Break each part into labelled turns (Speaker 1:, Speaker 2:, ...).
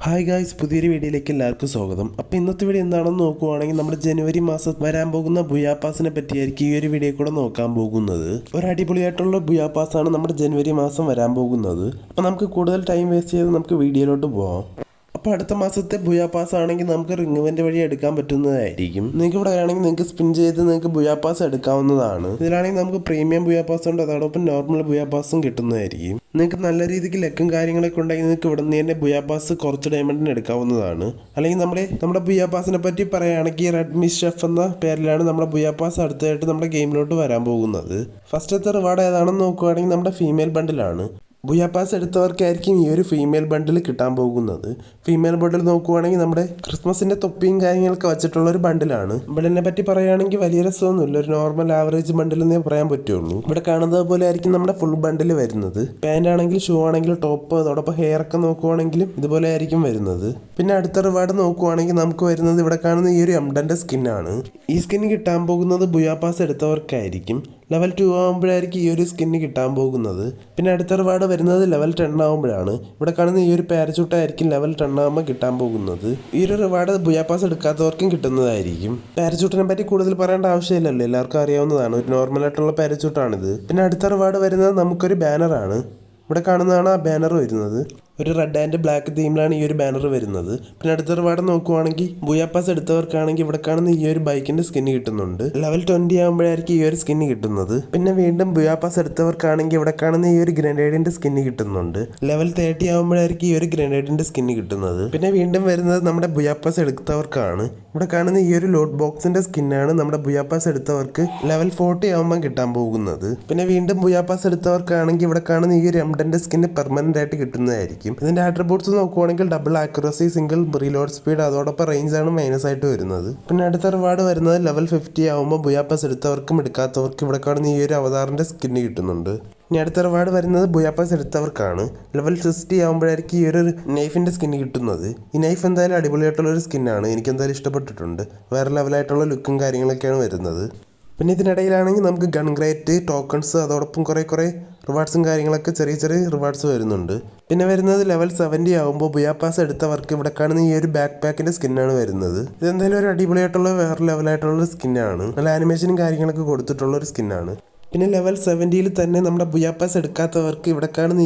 Speaker 1: Hi guys, പുതിയൊരു വീഡിയോയിലേക്ക് എല്ലാവർക്കും സ്വാഗതം. അപ്പോൾ ഇന്നത്തെ വീഡിയോ എന്താണെന്ന് നോക്കുവാണെങ്കിൽ നമ്മുടെ ജനുവരി മാസം വരാൻ പോകുന്ന ബുയാ പാസിനെ പറ്റിയായിരിക്കും ഈ ഒരു വീഡിയോ കൂടെ നോക്കാൻ പോകുന്നത്. ഒരു അടിപൊളിയായിട്ടുള്ള ബുയാ പാസ്സാണ് നമ്മുടെ ജനുവരി മാസം വരാൻ പോകുന്നത്. അപ്പോൾ നമുക്ക് കൂടുതൽ ടൈം വേസ്റ്റ് ചെയ്ത് നമുക്ക് വീഡിയോയിലോട്ട് പോകാം. അപ്പോൾ അടുത്ത മാസത്തെ ബുയാ പാസ് ആണെങ്കിൽ നമുക്ക് റിംഗ്വെന്റ് വഴി എടുക്കാൻ പറ്റുന്നതായിരിക്കും. നിങ്ങൾക്ക് ഇവിടെ ആണെങ്കിൽ നിങ്ങൾക്ക് സ്പിൻ ചെയ്ത് നിങ്ങൾക്ക് ബുയാ പാസ് എടുക്കാവുന്നതാണ്. ഇതിലാണെങ്കിൽ നമുക്ക് പ്രീമിയം ബുയാ പാസ് ഉണ്ട്, അതോടൊപ്പം നോർമൽ ബുയാ പാസും കിട്ടുന്നതായിരിക്കും. നിങ്ങൾക്ക് നല്ല രീതിക്ക് ലെക്കും കാര്യങ്ങളൊക്കെ ഉണ്ടെങ്കിൽ നിങ്ങൾക്ക് ഇവിടെ നിന്ന് തന്നെ ബുയാ പാസ് കുറച്ച് ഡയമണ്ടിന് എടുക്കാവുന്നതാണ്. അല്ലെങ്കിൽ നമ്മുടെ ബുയാ പാസിനെ പറ്റി പറയുകയാണെങ്കിൽ റെഡ്മി ഷെഫ് എന്ന പേരിലാണ് നമ്മുടെ ബുയാ പാസ് അടുത്തായിട്ട് നമ്മുടെ ഗെയിമിലോട്ട് വരാൻ പോകുന്നത്. ഫസ്റ്റത്തെ റിവാർഡ് ഏതാണെന്ന് നോക്കുകയാണെങ്കിൽ നമ്മുടെ ഫീമെയിൽ ബണ്ടിലാണ്. ബുയാ പാസ് എടുത്തവർക്കായിരിക്കും ഈ ഒരു ഫീമെയിൽ ബണ്ടിൽ കിട്ടാൻ പോകുന്നത്. ഫീമെയിൽ ബണ്ടിൽ നോക്കുവാണെങ്കിൽ നമ്മുടെ ക്രിസ്മസിൻ്റെ തൊപ്പിയും കാര്യങ്ങളൊക്കെ വെച്ചിട്ടുള്ള ഒരു ബണ്ടിലാണ്. ബണ്ടിനെ പറ്റി പറയുകയാണെങ്കിൽ വലിയ രസമൊന്നുമില്ല, ഒരു നോർമൽ ആവറേജ് ബണ്ടിൽ എന്നേ പറയാൻ പറ്റുള്ളൂ. ഇവിടെ കാണുന്നത് പോലെ ആയിരിക്കും നമ്മുടെ ഫുൾ ബണ്ടിൽ വരുന്നത്. പാൻ്റ് ആണെങ്കിലും ഷൂ ആണെങ്കിലും ടോപ്പ് അതോടൊപ്പം ഹെയർ ഒക്കെ നോക്കുവാണെങ്കിലും ഇതുപോലെ ആയിരിക്കും വരുന്നത്. പിന്നെ അടുത്ത റിവാർഡ് നോക്കുവാണെങ്കിൽ നമുക്ക് വരുന്നത് ഇവിടെ കാണുന്ന ഈ ഒരു എംഡൻ്റെ സ്കിന്നാണ്. ഈ സ്കിൻ കിട്ടാൻ പോകുന്നത് ബുയാ പാസ് എടുത്തവർക്കായിരിക്കും. ലെവൽ 2 ആകുമ്പോഴായിരിക്കും ഈ ഒരു സ്കിന്ന് കിട്ടാൻ പോകുന്നത്. പിന്നെ അടുത്ത റിവാർഡ് വരുന്നത് ലെവൽ 10 ആകുമ്പോഴാണ്. ഇവിടെ കാണുന്ന ഈ ഒരു പാരച്യൂട്ടായിരിക്കും ലെവൽ 10 ആകുമ്പോൾ കിട്ടാൻ പോകുന്നത്. ഈ ഒരു റിവാർഡ് ബുയാ പാസ് എടുക്കാത്തവർക്കും കിട്ടുന്നതായിരിക്കും. പാരച്യൂട്ടിനെ പറ്റി കൂടുതൽ പറയേണ്ട ആവശ്യമില്ലല്ലോ, എല്ലാവർക്കും അറിയാവുന്നതാണ്. ഒരു നോർമലായിട്ടുള്ള പാരച്യൂട്ടാണിത്. പിന്നെ അടുത്ത റിവാർഡ് വരുന്നത് നമുക്കൊരു ബാനറാണ്. ഇവിടെ കാണുന്നതാണ് ആ ബാനർ വരുന്നത്. ഒരു റെഡ് ആൻഡ് ബ്ലാക്ക് തീമിലാണ് ഈ ഒരു ബാനർ വരുന്നത്. പിന്നെ അടുത്ത റിവാർഡ് നോക്കുവാണെങ്കിൽ ബുയാ പാസ് എടുത്തവർക്കാണെങ്കിൽ ഇവിടെ കാണുന്ന ഈ ഒരു ബൈക്കിന്റെ സ്കിന്ന് കിട്ടുന്നുണ്ട്. ലെവൽ 20 ആകുമ്പോഴായിരിക്കും ഈ ഒരു സ്കിന്ന് കിട്ടുന്നത്. പിന്നെ വീണ്ടും ബുയാ പാസ് എടുത്തവർക്കാണെങ്കിൽ ഇവിടെ കാണുന്ന ഈ ഒരു ഗ്രനേഡിന്റെ സ്കിന്ന് കിട്ടുന്നുണ്ട്. ലെവൽ 30 ആകുമ്പോഴായിരിക്കും ഈ ഒരു ഗ്രനേഡിന്റെ സ്കിന്ന് കിട്ടുന്നത്. പിന്നെ വീണ്ടും വരുന്നത് നമ്മുടെ ബുയാ പാസ് എടുത്തവർക്കാണ്. ഇവിടെ കാണുന്ന ഈ ഒരു ലോട്ട് ബോക്സിന്റെ സ്കിന്നാണ് നമ്മുടെ ബുയാ പാസ് എടുത്തവർക്ക് ലെവൽ 40 ആകുമ്പോൾ കിട്ടാൻ പോകുന്നത്. പിന്നെ വീണ്ടും ബുയാ പാസ് എടുത്തവർക്കാണെങ്കിൽ ഇവിടെ കാണുന്ന ഈ ഒരു എംഡന്റെ സ്കിന്ന് പെർമനന്റ് ആയിട്ട് കിട്ടുന്നതായിരിക്കും. ഇതിന്റെ ആട്രിബ്യൂട്ട്സ് നോക്കുവാണെങ്കിൽ double accuracy, single reload speed, അതോടൊപ്പം റേഞ്ച് ആണ് മൈനസ് ആയിട്ട് വരുന്നത്. പിന്നെ അടുത്ത റിവാർഡ് വരുന്നത് ലെവൽ 50 ആകുമ്പോൾ ബുയാ പാസ് എടുത്തവർക്കും എടുക്കാത്തവർക്കും ഇവിടെ കാണുന്ന ഈ ഒരു അവതാറിന്റെ സ്കിന്ന് കിട്ടുന്നുണ്ട്. ഇനി അടുത്ത റിവാർഡ് വരുന്നത് ബുയാ പാസ് എടുത്തവർക്കാണ്. ലെവൽ 60 ആകുമ്പോഴായിരിക്കും ഈ ഒരു നൈഫിൻ്റെ സ്കിന്ന് കിട്ടുന്നത്. ഈ നൈഫ് എന്തായാലും അടിപൊളിയായിട്ടുള്ള ഒരു സ്കിന്നാണ്, എനിക്ക് എന്തായാലും ഇഷ്ടപ്പെട്ടിട്ടുണ്ട്. വേറെ ലെവലായിട്ടുള്ള ലുക്കും കാര്യങ്ങളൊക്കെയാണ് വരുന്നത്. പിന്നെ ഇതിനിടയിലാണെങ്കിൽ നമുക്ക് ഗൺ ഗ്രേറ്റ്, ടോക്കൺസ്, അതോടൊപ്പം കുറേ റിവാർഡ്സും കാര്യങ്ങളൊക്കെ ചെറിയ റിവാർഡ്സ് വരുന്നുണ്ട്. പിന്നെ വരുന്നത് ലെവൽ 70 ആകുമ്പോൾ ബുയാ പാസ് എടുത്തവർക്ക് ഇവിടെ കാണുന്ന ഈ ഒരു ബാക്ക് പാക്കിൻ്റെ സ്കിന്നാണ് വരുന്നത്. ഇതെന്തായാലും ഒരു അടിപൊളിയായിട്ടുള്ള വേറെ ലെവലായിട്ടുള്ള സ്കിന്നാണ്. നല്ല ആനിമേഷനും കാര്യങ്ങളൊക്കെ കൊടുത്തിട്ടുള്ള ഒരു സ്കിന്നാണ്. പിന്നെ ലെവൽ 70 തന്നെ നമ്മുടെ ബുയാ പാസ് എടുക്കാത്തവർക്ക് ഇവിടെ കാണുന്ന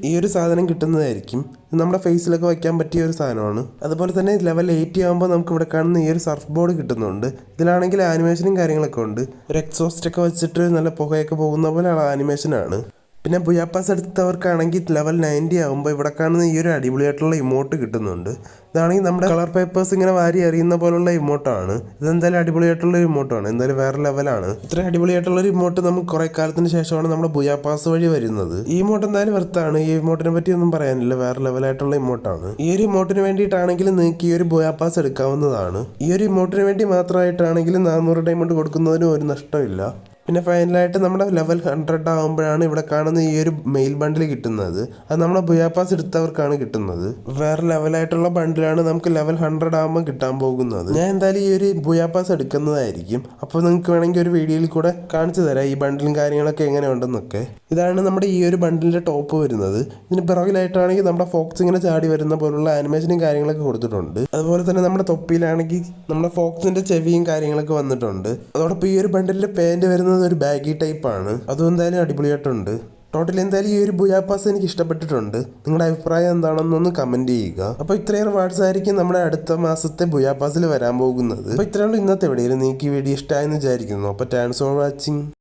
Speaker 1: ഈ ഒരു സാധനം കിട്ടുന്നതായിരിക്കും. നമ്മുടെ ഫേസിലൊക്കെ വയ്ക്കാൻ പറ്റിയ ഒരു സാധനമാണ്. അതുപോലെ തന്നെ ലെവൽ 80 ആകുമ്പോൾ നമുക്ക് ഇവിടെ കാണുന്ന ഈ ഒരു സർഫ് ബോർഡ് കിട്ടുന്നുണ്ട്. ഇതിലാണെങ്കിൽ ആനിമേഷനും കാര്യങ്ങളൊക്കെ ഉണ്ട്. ഒരു എക്സോസ്റ്റ് ഒക്കെ വെച്ചിട്ട് നല്ല പുകയൊക്കെ പോകുന്ന പോലെ ആനിമേഷനാണ്. പിന്നെ ബുയാ പാസ് എടുത്തവർക്കാണെങ്കിൽ ലെവൽ 90 ആകുമ്പോൾ ഇവിടെ കാണുന്ന ഈ ഒരു അടിപൊളിയായിട്ടുള്ള ഇമോട്ട് കിട്ടുന്നുണ്ട്. ഇതാണെങ്കിൽ നമ്മുടെ കളർ പേപ്പേഴ്സ് ഇങ്ങനെ വാരി എറിയുന്ന പോലുള്ള ഇമോട്ടാണ്. ഇതെന്തായാലും അടിപൊളിയായിട്ടുള്ള ഒരു ഇമോട്ടാണ്, എന്തായാലും വേറെ ലെവലാണ്. ഇത്ര അടിപൊളിയായിട്ടുള്ള ഒരു ഇമോട്ട് നമുക്ക് കുറേ കാലത്തിന് ശേഷമാണ് നമ്മുടെ ബുയാ പാസ് വഴി വരുന്നത്. ഈ ഇമോട്ട് എന്തായാലും വെർത്താണ്. ഈ ഇമോട്ടിനെ പറ്റി ഒന്നും പറയാനില്ല, വേറെ ലെവലായിട്ടുള്ള ഇമോട്ടാണ്. ഈ ഒരു ഇമോട്ടിന് വേണ്ടിയിട്ടാണെങ്കിലും നിങ്ങൾക്ക് ഈ ഒരു ബുയാ പാസ് എടുക്കാവുന്നതാണ്. ഈ ഒരു ഇമോട്ടിന് വേണ്ടി മാത്രമായിട്ടാണെങ്കിലും 400 ഡയമണ്ട് കൊടുക്കുന്നതിനും ഒരു നഷ്ടമില്ല. പിന്നെ ഫൈനലായിട്ട് നമ്മുടെ ലെവൽ 100 ആകുമ്പോഴാണ് ഇവിടെ കാണുന്ന ഈ ഒരു മെയിൽ ബണ്ടിൽ കിട്ടുന്നത്. അത് നമ്മുടെ ബുയാ പാസ് എടുത്തവർക്കാണ് കിട്ടുന്നത്. വേറെ ലെവലായിട്ടുള്ള ബണ്ടിലാണ് നമുക്ക് ലെവൽ 100 ആകുമ്പോൾ കിട്ടാൻ പോകുന്നത്. ഞാൻ എന്തായാലും ഈ ഒരു ബുയാ പാസ് എടുക്കുന്നതായിരിക്കും. അപ്പോൾ നിങ്ങൾക്ക് വേണമെങ്കിൽ ഒരു വീഡിയോയിൽ കൂടെ കാണിച്ചു തരാം ഈ ബണ്ടിലും കാര്യങ്ങളൊക്കെ എങ്ങനെ ഉണ്ടെന്നൊക്കെ. ഇതാണ് നമ്മുടെ ഈ ഒരു ബണ്ടിലിൻ്റെ ടോപ്പ് വരുന്നത്. ഇതിന് പിറകിലായിട്ടാണെങ്കിൽ നമ്മുടെ ഫോക്സ് ഇങ്ങനെ ചാടി വരുന്ന പോലുള്ള ആനിമേഷനും കാര്യങ്ങളൊക്കെ കൊടുത്തിട്ടുണ്ട്. അതുപോലെ തന്നെ നമ്മുടെ തൊപ്പിയിലാണെങ്കിൽ നമ്മുടെ ഫോക്സിൻ്റെ ചെവിയും കാര്യങ്ങളൊക്കെ വന്നിട്ടുണ്ട്. അതോടൊപ്പം ഈ ഒരു ബണ്ടിലിൻ്റെ പാൻറ് വരുന്നത് ഒരു ബാഗി ടൈപ്പാണ്. അതും എന്തായാലും അടിപൊളിയായിട്ടുണ്ട്. ടോട്ടൽ എന്തായാലും ഈ ഒരു ബുയാ പാസ് എനിക്ക് ഇഷ്ടപ്പെട്ടിട്ടുണ്ട്. നിങ്ങളുടെ അഭിപ്രായം എന്താണെന്നൊന്ന് കമൻറ്റ് ചെയ്യുക. അപ്പോൾ ഇത്രയും റിവാർഡ്സ് ആയിരിക്കും നമ്മുടെ അടുത്ത മാസത്തെ ബുയാ പാസിൽ വരാൻ പോകുന്നത്. അപ്പോൾ ഇത്രയുള്ള ഇന്നത്തെ വീഡിയോയിൽ നിങ്ങൾക്ക് ഈ വീഡിയോ ഇഷ്ടമായെന്ന് വിചാരിക്കുന്നു. അപ്പോൾ താങ്ക്സ് ഫോർ വാച്ചിങ്.